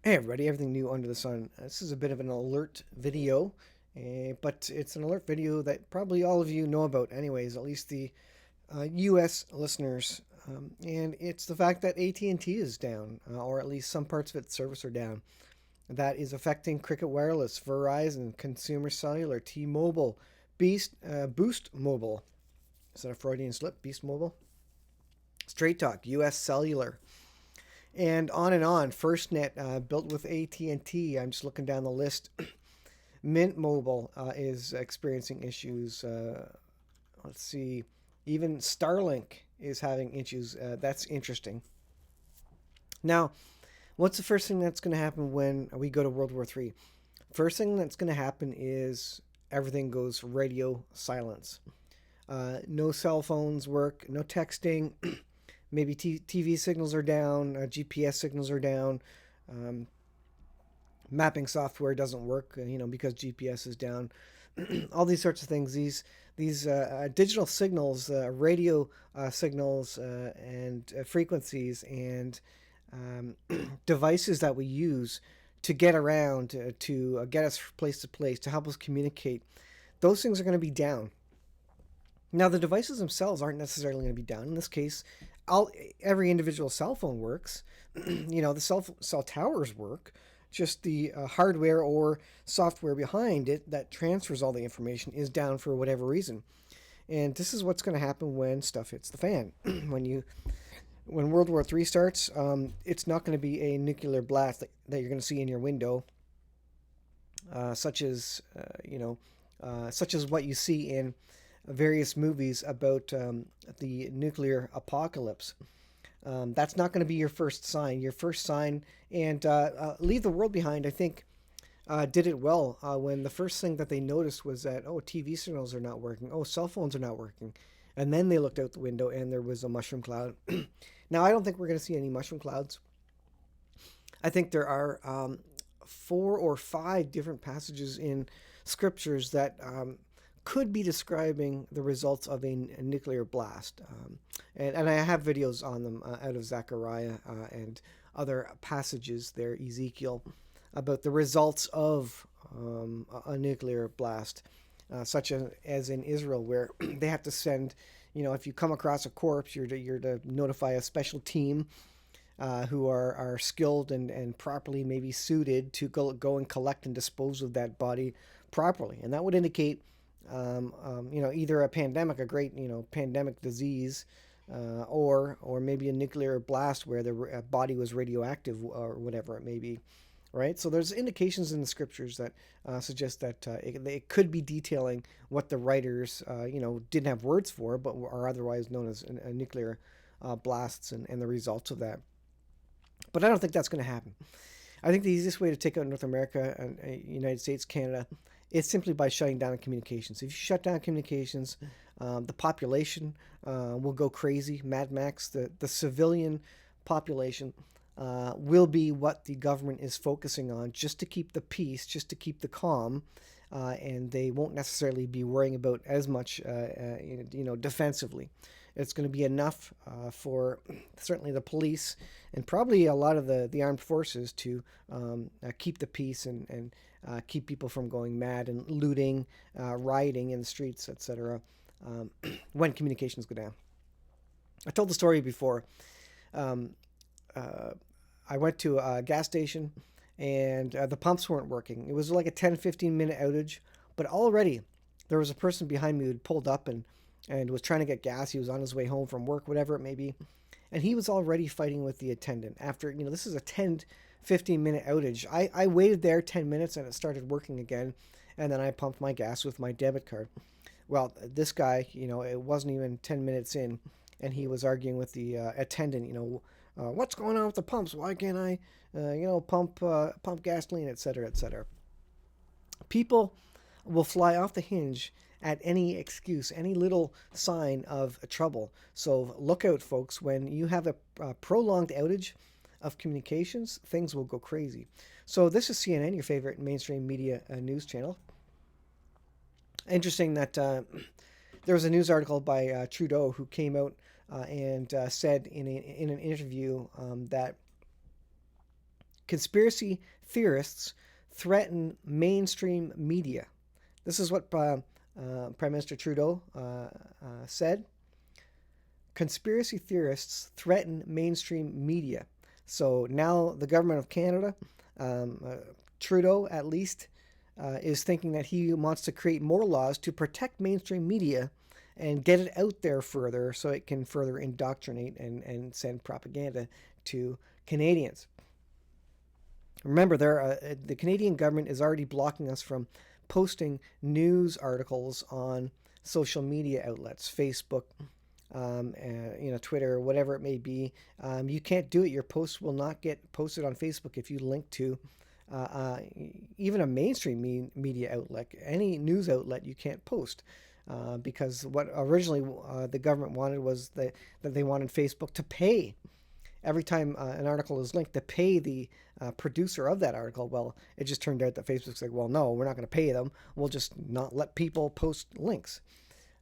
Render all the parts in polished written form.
Hey everybody, everything new under the sun. This is a bit of an alert video, but it's an alert video that probably all of you know about anyways, at least the US listeners. And it's the fact that AT&T is down, or at least some parts of its service are down. That is affecting Cricket Wireless, Verizon, Consumer Cellular, T-Mobile, Boost Mobile. Is that a Freudian slip? Beast Mobile? Straight Talk, US Cellular, and on and on. FirstNet, built with AT&T. I'm just looking down the list. Mint Mobile is experiencing issues. Let's see. Even Starlink is having issues. That's interesting. Now, what's the first thing that's going to happen when we go to World War III? First thing that's going to happen is everything goes radio silence. No cell phones work, no texting. Maybe TV signals are down, GPS signals are down. Um, Mapping software doesn't work, because GPS is down. All these sorts of things. These digital signals, radio signals, and frequencies and um, devices that we use to get around, to get us from place to place, to help us communicate. Those things are going to be down. Now, the devices themselves aren't necessarily going to be down. In this case, every individual cell phone works. The cell towers work. Just the hardware or software behind it that transfers all the information is down for whatever reason. And this is what's going to happen when stuff hits the fan. When World War III starts, it's not going to be a nuclear blast that you're going to see in your window, such as such as what you see in various movies about the nuclear apocalypse. That's not going to be your first sign. Your first sign, and Leave the World Behind, I think, did it well when the first thing that they noticed was that, oh, TV signals are not working. Oh, cell phones are not working. And then they looked out the window and there was a mushroom cloud. Now, I don't think we're going to see any mushroom clouds. I think there are 4 or 5 different passages in scriptures that could be describing the results of a nuclear blast. And I have videos on them out of Zechariah and other passages there, Ezekiel, about the results of a nuclear blast, such as in Israel, where they have to send, if you come across a corpse, you're to notify a special team who are skilled and properly maybe suited to go and collect and dispose of that body properly. And that would indicate, either a pandemic, a great, pandemic disease, or maybe a nuclear blast where the body was radioactive or whatever it may be. Right, so there's indications in the scriptures that suggest that it could be detailing what the writers, didn't have words for, but are otherwise known as nuclear blasts and the results of that. But I don't think that's going to happen. I think the easiest way to take out North America and United States, Canada, is simply by shutting down communications. If you shut down communications, the population will go crazy. Mad Max, the civilian population will be what the government is focusing on, just to keep the peace, just to keep the calm, and they won't necessarily be worrying about as much, defensively. It's going to be enough for certainly the police and probably a lot of the armed forces to keep the peace and keep people from going mad and looting, rioting in the streets, etc. When communications go down. I told the story before. Um, uh, I went to a gas station and the pumps weren't working. It was like a 10-15 minute outage, but already there was a person behind me who had pulled up and was trying to get gas. He was on his way home from work, whatever it may be. And he was already fighting with the attendant. After, this is a 10-15 minute outage. I waited there 10 minutes and it started working again. And then I pumped my gas with my debit card. Well, this guy, it wasn't even 10 minutes in, and he was arguing with the attendant, what's going on with the pumps? Why can't I, pump gasoline, et cetera, et cetera. People will fly off the hinge at any excuse, any little sign of trouble. So look out, folks. When you have a prolonged outage of communications, things will go crazy. So this is CNN, your favorite mainstream media news channel. Interesting that there was a news article by Trudeau who came out and said in an interview that Conspiracy theorists threaten mainstream media. This is what Prime Minister Trudeau said. Conspiracy theorists threaten mainstream media. So now the government of Canada, Trudeau at least, is thinking that he wants to create more laws to protect mainstream media and get it out there further so it can further indoctrinate and send propaganda to Canadians. Remember, the Canadian government is already blocking us from posting news articles on social media outlets, Facebook, Twitter, whatever it may be. You can't do it. Your posts will not get posted on Facebook if you link to even a mainstream media outlet, any news outlet. You can't post because what originally the government wanted was that they wanted Facebook to pay every time an article is linked, to pay the producer of that article. Well, it just turned out that Facebook's like, well, no, we're not going to pay them. We'll just not let people post links.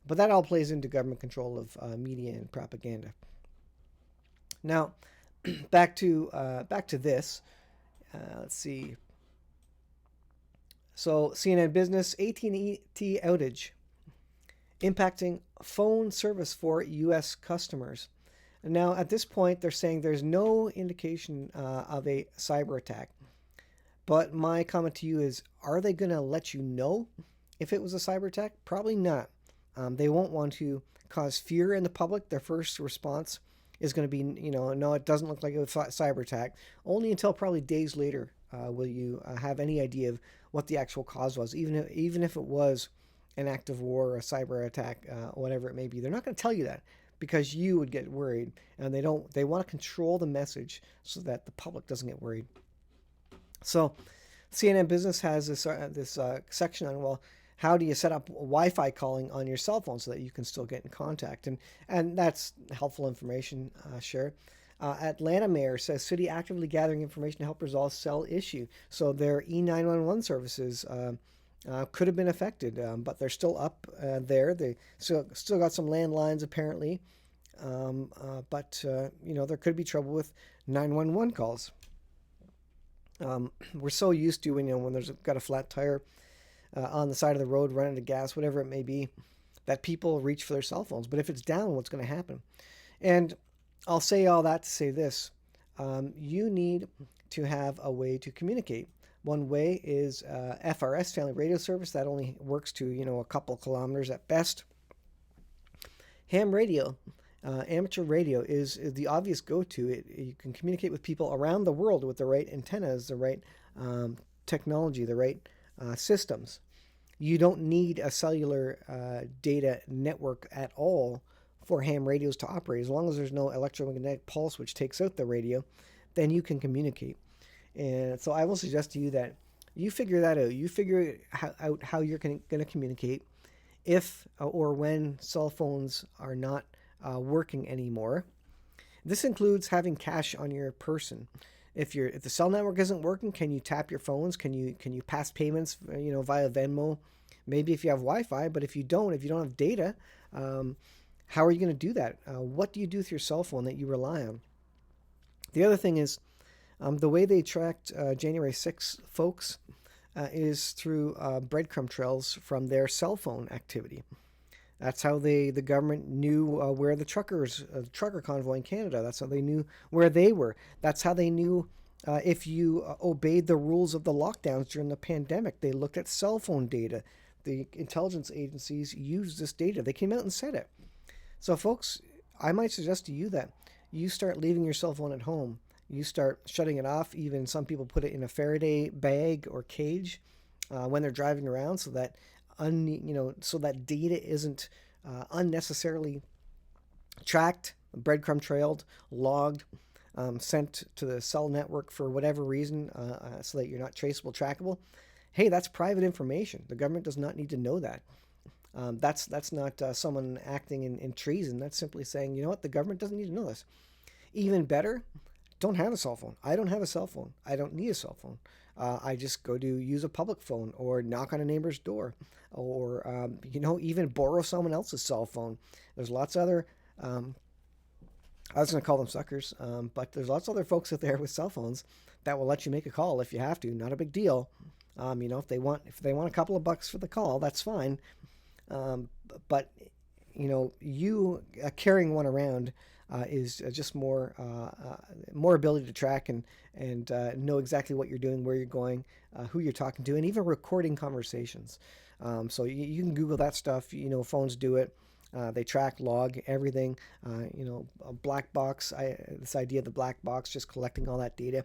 But that all plays into government control of media and propaganda. Now, back to this. Let's see. So, CNN Business, AT&T outage impacting phone service for U.S. customers. Now, at this point, they're saying there's no indication of a cyber attack. But my comment to you is, are they going to let you know if it was a cyber attack? Probably not. They won't want to cause fear in the public. Their first response is going to be, no, it doesn't look like a cyber attack. Only until probably days later will you have any idea of what the actual cause was, even if it was an act of war, a cyber attack, whatever it may be. They're not going to tell you that because you would get worried, and they want to control the message so that the public doesn't get worried. So CNN Business has this section on, well, how do you set up Wi-Fi calling on your cell phone so that you can still get in contact? And that's helpful information, sure. Atlanta mayor says city actively gathering information to help resolve cell issue. So their E911 services could have been affected, but they're still up there. They still got some landlines apparently, but there could be trouble with 911 calls. We're so used to when there's got a flat tire on the side of the road, running out of gas, whatever it may be, that people reach for their cell phones. But if it's down, what's going to happen? And I'll say all that to say this. You need to have a way to communicate. One way is FRS, Family Radio Service. That only works to, a couple kilometers at best. Ham radio, amateur radio, is the obvious go-to. You can communicate with people around the world with the right antennas, the right technology, the right systems. You don't need a cellular data network at all for ham radios to operate. As long as there's no electromagnetic pulse which takes out the radio, then you can communicate. And so I will suggest to you that you figure that out. You figure out how you're going to communicate if or when cell phones are not working anymore. This includes having cash on your person. If the cell network isn't working, can you tap your phones? Can you pass payments via Venmo? Maybe if you have Wi-Fi, but if you don't have data, how are you going to do that? What do you do with your cell phone that you rely on? The other thing is, the way they tracked January 6th folks is through breadcrumb trails from their cell phone activity. That's how the government knew where the trucker convoy in Canada. That's how they knew where they were. That's how they knew if you obeyed the rules of the lockdowns during the pandemic. They looked at cell phone data. The intelligence agencies used this data. They came out and said it. So, folks, I might suggest to you that you start leaving your cell phone at home. You start shutting it off. Even some people put it in a Faraday bag or cage when they're driving around, so that so that data isn't unnecessarily tracked, breadcrumb trailed, logged, sent to the cell network for whatever reason, so that you're not traceable, trackable. Hey, that's private information. The government does not need to know that. That's not someone acting in treason. That's simply saying, you know what, the government doesn't need to know this. Even better, don't have a cell phone. I don't have a cell phone. I don't need a cell phone. I just go to use a public phone or knock on a neighbor's door or, even borrow someone else's cell phone. There's lots of other I was going to call them suckers, but there's lots of other folks out there with cell phones that will let you make a call if you have to. Not a big deal. You know, if they want a couple of bucks for the call, that's fine. But you know, you carrying one around is just more ability to track and know exactly what you're doing, where you're going, who you're talking to, and even recording conversations. So you can Google that stuff. You know, phones do it. They track, log everything. You know, a black box. This idea of the black box, just collecting all that data.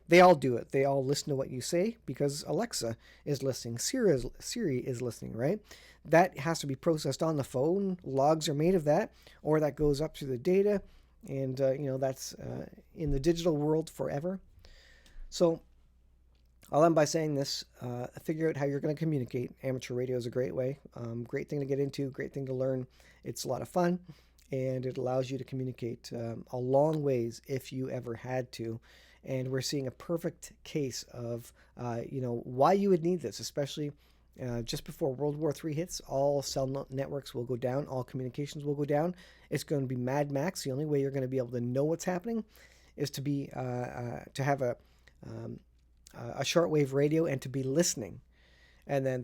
They all do it. They all listen to what you say because Alexa is listening. Siri is listening, right? That has to be processed on the phone. Logs are made of that, or that goes up through the data, and you know, that's in the digital world forever. So I'll end by saying this: figure out how you're going to communicate. Amateur radio is a great way, great thing to get into, great thing to learn. It's a lot of fun, and it allows you to communicate a long ways if you ever had to. And we're seeing a perfect case of you know, why you would need this, especially just before World War III hits. All cell networks will go down, all communications will go down. It's going to be Mad Max. The only way you're going to be able to know what's happening is to have a shortwave radio and to be listening. And then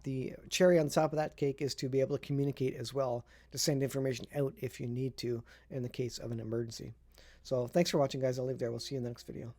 the cherry on top of that cake is to be able to communicate as well, to send information out if you need to in the case of an emergency. So thanks for watching, guys. I'll leave there. We'll see you in the next video.